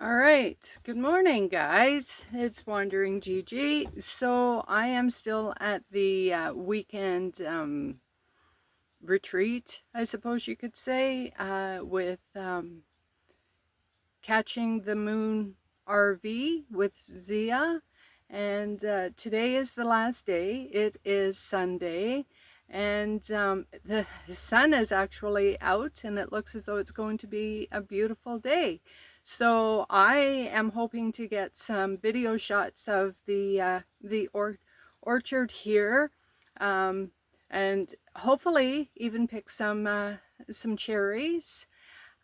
All right, good morning, guys. It's Wandering Gigi. So I am still at the weekend retreat, I suppose you could say, with Catching the Moon RV with Zia. And today is the last day. It is Sunday. And the sun is actually out, and it looks as though it's going to be a beautiful day. So I am hoping to get some video shots of the orchard here, and hopefully even pick some cherries.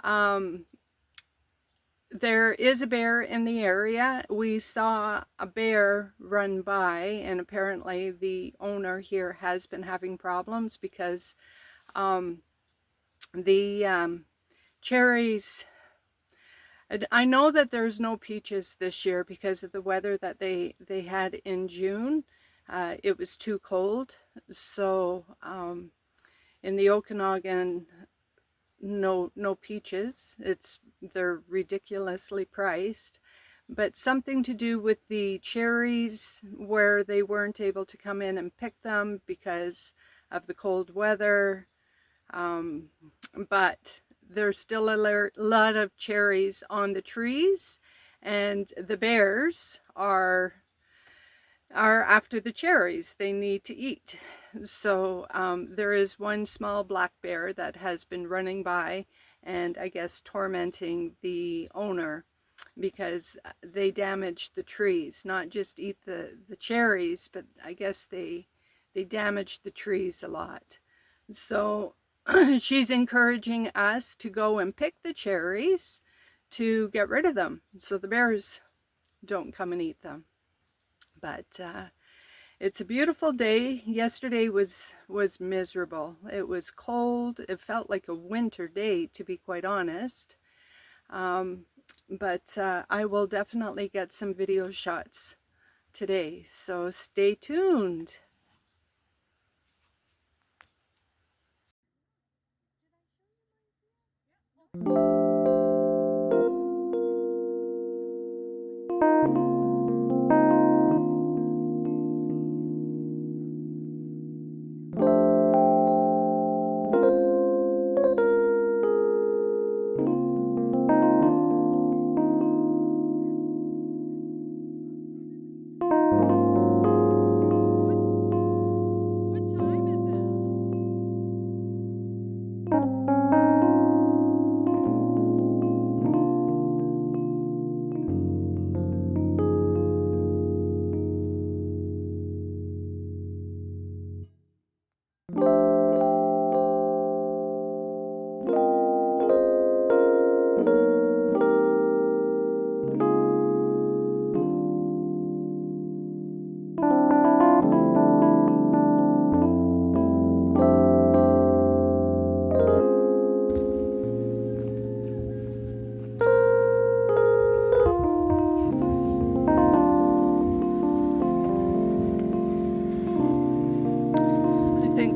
Um, there is a bear in the area. We saw a bear run by, and apparently the owner here has been having problems because um, the cherries. I know that there's no peaches this year because of the weather that they had in June. It was too cold, so in the Okanagan, no peaches. They're ridiculously priced, but something to do with the cherries where they weren't able to come in and pick them because of the cold weather. But there's still a lot of cherries on the trees, and the bears are after the cherries. They need to eat. So there is one small black bear that has been running by and I guess tormenting the owner because they damage the trees, not just eat the cherries, but I guess they damage the trees a lot. So she's encouraging us to go and pick the cherries to get rid of them so the bears don't come and eat them. But it's a beautiful day. Yesterday was miserable. It was cold. It felt like a winter day, to be quite honest. But I will definitely get some video shots today, so stay tuned.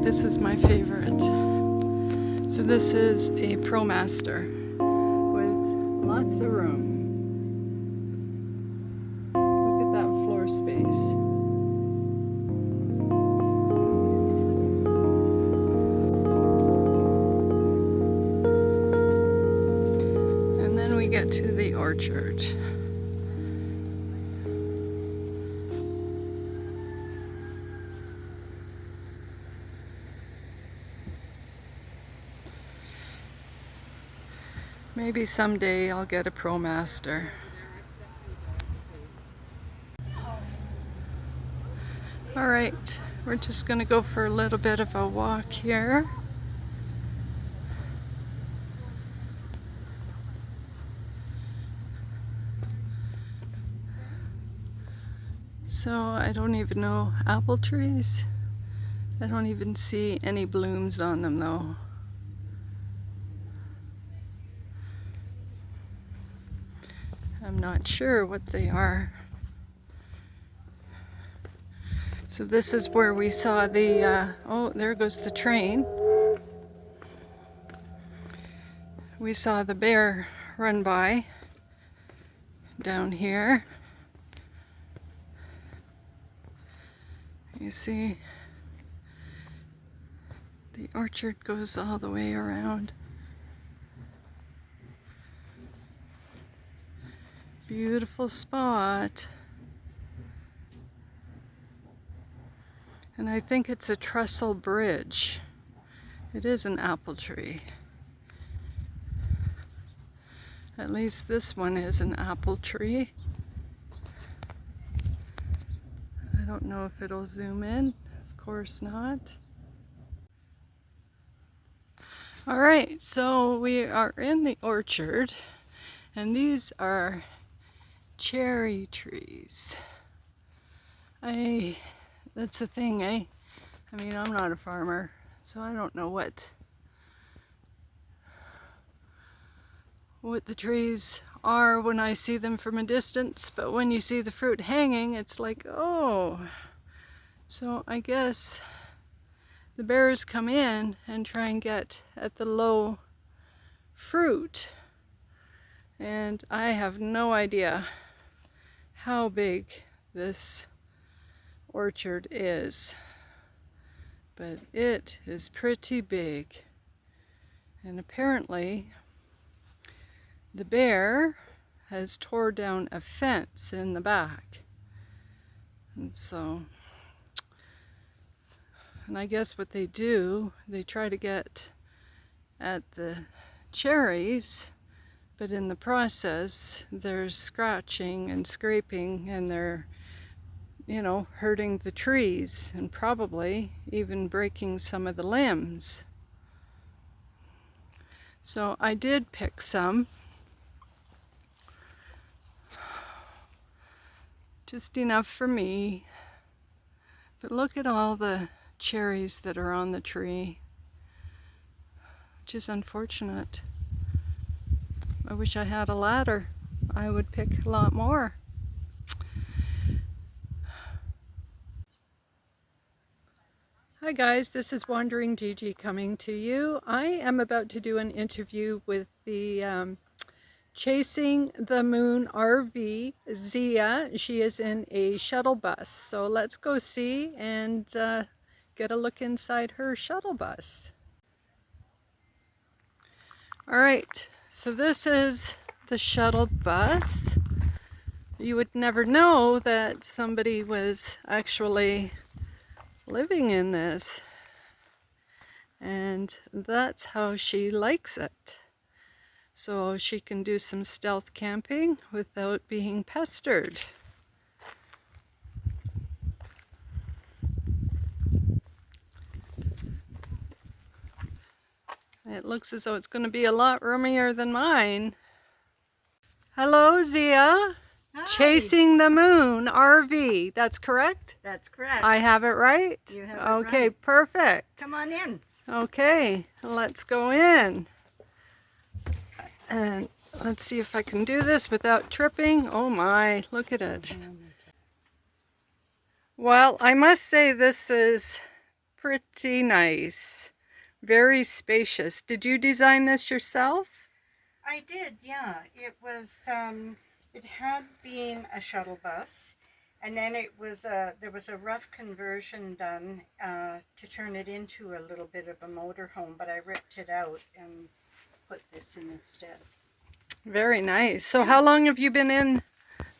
This is my favorite. So this is a ProMaster with lots of room. Look at that floor space. And then we get to the orchard. Maybe someday I'll get a ProMaster. All right, we're just gonna go for a little bit of a walk here. So I don't even know apple trees. I don't even see any blooms on them though. I'm not sure what they are. So this is where we saw the, oh, there goes the train. We saw the bear run by. down here. You see, the orchard goes all the way around. Beautiful spot. And I think it's a trestle bridge. It is an apple tree. At least this one is an apple tree. I don't know if it'll zoom in. Of course not. All right, so we are in the orchard, and these are cherry trees. That's the thing, eh? I mean, I'm not a farmer, so I don't know what the trees are when I see them from a distance, but when you see the fruit hanging, it's like, oh. So I guess the bears come in and try and get at the low fruit. And I have no idea how big this orchard is, but it is pretty big. And apparently the bear has tore down a fence in the back. And I guess what they do, they try to get at the cherries, but in the process there's scratching and scraping, and they're, you know, hurting the trees and probably even breaking some of the limbs. So I did pick some. Just enough for me. But look at all the cherries that are on the tree, which is unfortunate. I wish I had a ladder. I would pick a lot more. Hi guys, this is Wandering Gigi coming to you. I am about to do an interview with the Chasing the Moon RV, Zia. She is in a shuttle bus. So let's go see and get a look inside her shuttle bus. All right, so this is the shuttle bus. You would never know that somebody was actually living in this. And that's how she likes it. So she can do some stealth camping without being pestered. It looks as though it's going to be a lot roomier than mine. Hello, Zia. Hi. Chasing the Moon RV. That's correct? That's correct. I have it right? You have it okay, right. Perfect. Come on in. Okay, let's go in. And let's see if I can do this without tripping. Oh my, look at it. Well, I must say this is pretty nice. Very spacious. Did you design this yourself? I did, yeah. It was, it had been a shuttle bus, and then it was there was a rough conversion done to turn it into a little bit of a motorhome, but I ripped it out and put this in instead. Very nice. So how long have you been in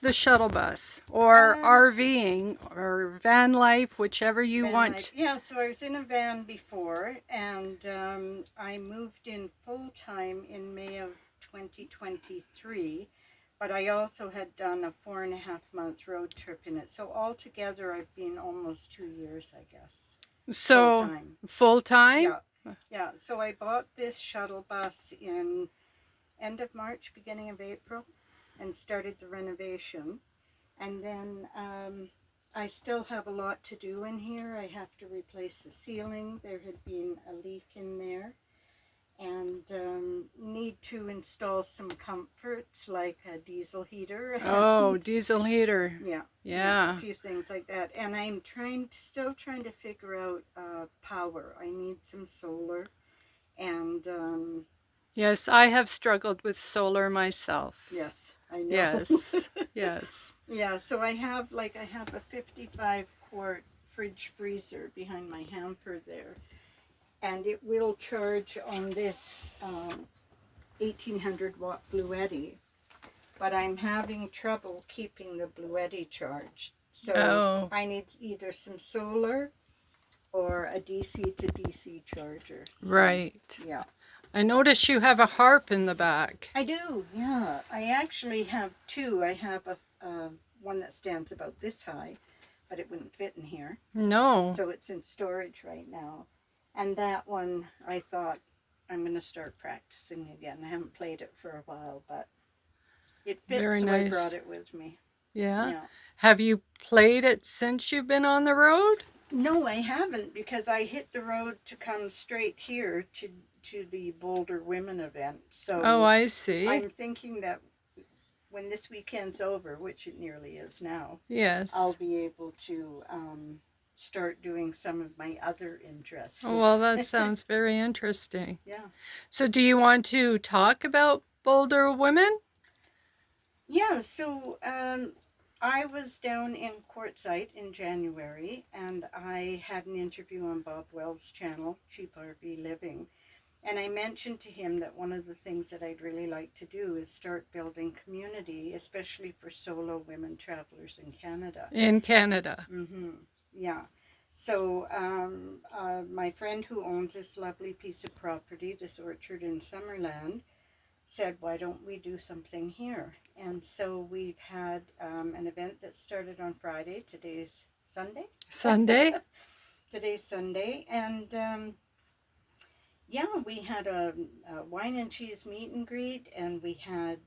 the shuttle bus, or RVing, or van life, whichever you want? Life. Yeah, so I was in a van before, and I moved in full-time in May of 2023, but I also had done a 4.5-month road trip in it. So altogether, I've been almost 2 years, I guess. So full-time? Yeah, yeah. So I bought this shuttle bus in end of March, beginning of April, and started the renovation. And then I still have a lot to do in here. I have to replace the ceiling. There had been a leak in there. And need to install some comforts like a diesel heater. Oh, diesel heater. Yeah, a few things like that. And I'm still trying to figure out power. I need some solar. And yes, I have struggled with solar myself. yes. I know. Yes. Yes. Yeah, so I have a 55 quart fridge freezer behind my hamper there, and it will charge on this 1800 watt Bluetti, but I'm having trouble keeping the Bluetti charged. So Oh, I need either some solar or a DC to DC charger. So, right. yeah. I notice you have a harp in the back. I do, yeah. I actually have two. I have a one that stands about this high, but it wouldn't fit in here. No. So it's in storage right now. And that one, I thought, I'm going to start practicing again. I haven't played it for a while, but it fits, Very so I brought nice. it with me. Yeah. Yeah. Have you played it since you've been on the road? No, I haven't, because I hit the road to come straight here to the Boulder Women event. So Oh, I see. I'm thinking that when this weekend's over, which it nearly is now, Yes. I'll be able to start doing some of my other interests. Oh, well, that sounds very interesting. Yeah. So, do you want to talk about Boulder Women? Yeah, so I was down in Quartzsite in January, and I had an interview on Bob Wells' channel, Cheap RV Living. And I mentioned to him that one of the things that I'd really like to do is start building community, especially for solo women travelers in Canada. In Canada. Mm-hmm. Yeah. So my friend who owns this lovely piece of property, this orchard in Summerland, said, why don't we do something here? And so we've had an event that started on Friday. Today's Sunday. Sunday? Today's Sunday. And yeah, we had a wine and cheese meet and greet, and we had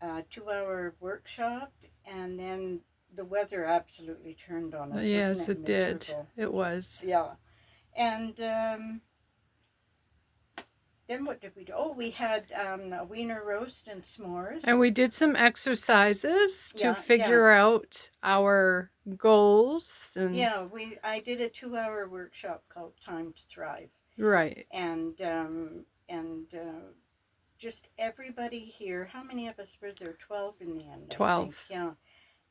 a 2 hour workshop, and then the weather absolutely turned on us. Yes, Wasn't it it did. miserable? It was. Yeah. And then what did we do? Oh, we had a wiener roast and s'mores. And we did some exercises to Yeah, figure out our goals. And yeah, I did a 2 hour workshop called Time to Thrive. right. And just everybody here. How many of us were there? 12 in the end, 12. I think. Yeah.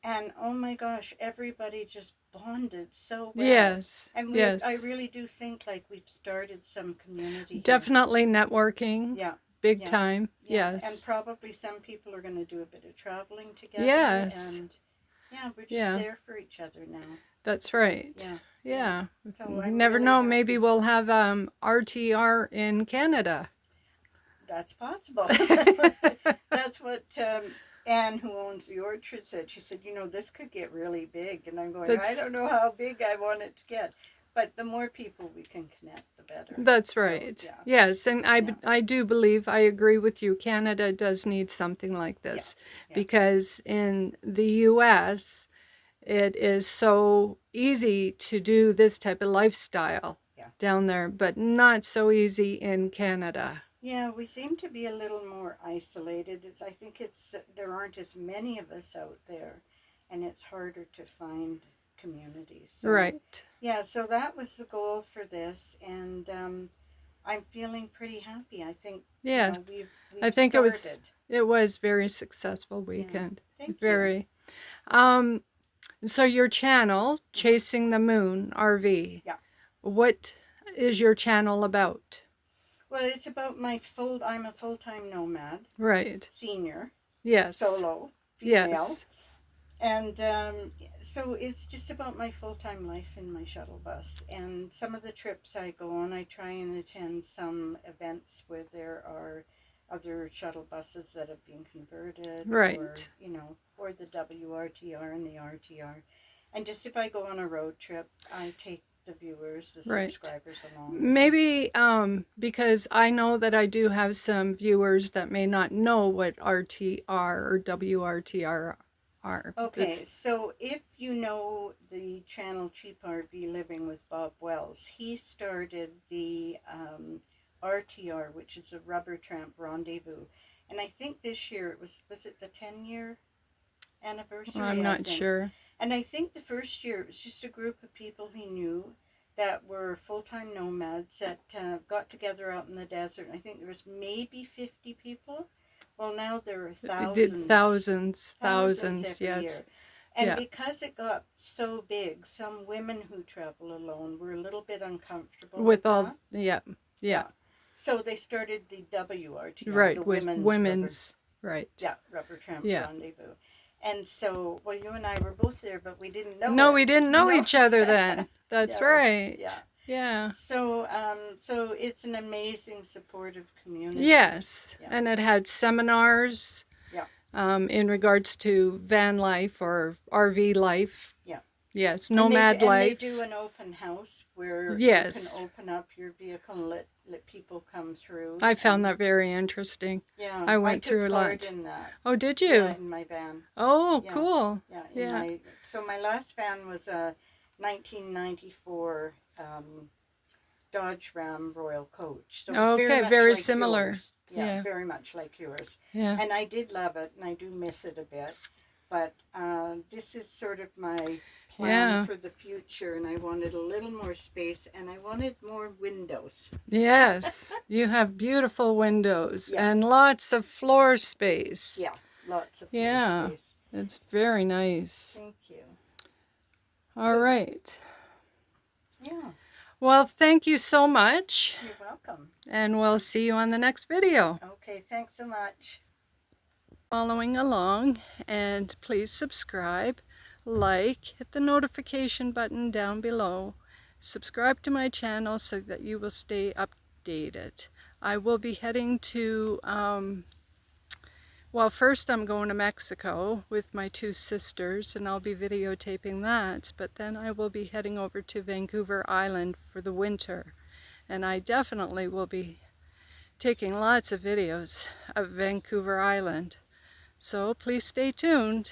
And oh my gosh, everybody just bonded so well. Yes. And yes. I really do think like we've started some community. Definitely networking. Yeah. Big yeah, time. yeah. Yes. And probably some people are going to do a bit of traveling together. Yes. And yeah, we're just there for each other now. That's right. Yeah. Yeah. So you I'm never really know. happy. Maybe we'll have RTR in Canada. That's possible. That's what Anne, who owns the orchard, said. She said, you know, this could get really big. And I'm going, I don't know how big I want it to get. But the more people we can connect, the better. That's right. So, yeah. Yes, and I do believe, I agree with you, Canada does need something like this. Yeah. Because in the U.S., it is so easy to do this type of lifestyle down there, but not so easy in Canada. Yeah, we seem to be a little more isolated. I think there aren't as many of us out there, and it's harder to find communities. So, right. Yeah, so that was the goal for this, and I'm feeling pretty happy. I think. Yeah, you know, we've I think started. it was very successful weekend. Yeah. Thank you. So your channel, Chasing the Moon RV. Yeah. What is your channel about? Well, it's about I'm a full-time nomad. Right. Senior. Yes. Solo. Female. Yes. And so it's just about my full-time life in my shuttle bus. And some of the trips I go on, I try and attend some events where there are other shuttle buses that have been converted. Right. Or, you know, or the WRTR and the RTR. And just if I go on a road trip, I take the viewers, the subscribers along. Maybe because I know that I do have some viewers that may not know what RTR or WRTR are. Okay, so if you know the channel Cheap RV Living with Bob Wells, he started the RTR, which is a Rubber Tramp Rendezvous. And I think this year was it the 10-year anniversary? I'm not sure. And I think the first year it was just a group of people he knew that were full-time nomads that got together out in the desert. I think there was maybe 50 people. Well, now there are It did thousands, every yes. year. And Yeah. because it got so big, some women who travel alone were a little bit uncomfortable With with all, that. yeah, yeah. So they started the WRTR, the Right, with women's, right. rubber tramp Yeah. rendezvous. And so, well, you and I were both there, but we didn't know No, it. we didn't know No. each other then. That's No. right. Yeah. Yeah. So, so it's an amazing supportive community. Yes, Yeah. and it had seminars Yeah. in regards to van life or RV life. Yeah. Yes, nomad and life. they do an open house where Yes. you can open up your vehicle and let people come through. I found that very interesting. Yeah, I went through a took lot. part in that. Oh, did you? Yeah, in my van. Oh, Yeah. cool. Yeah, Yeah. So my last van was a 1994 Dodge Ram Royal Coach. So it's Okay, very, very like similar. Yours. Yeah, very much like yours. Yeah. And I did love it, and I do miss it a bit. But this is sort of my plan for the future, and I wanted a little more space, and I wanted more windows. Yes, you have beautiful windows and lots of floor space. Yeah, lots of floor space. It's very nice. Thank you. All right. Yeah. Well, thank you so much. You're welcome. And we'll see you on the next video. Okay, thanks so much. Following along, and please subscribe, like, hit the notification button down below. Subscribe to my channel so that you will stay updated. I will be heading to, well, first I'm going to Mexico with my two sisters, and I'll be videotaping that, but then I will be heading over to Vancouver Island for the winter, and I definitely will be taking lots of videos of Vancouver Island. So please stay tuned.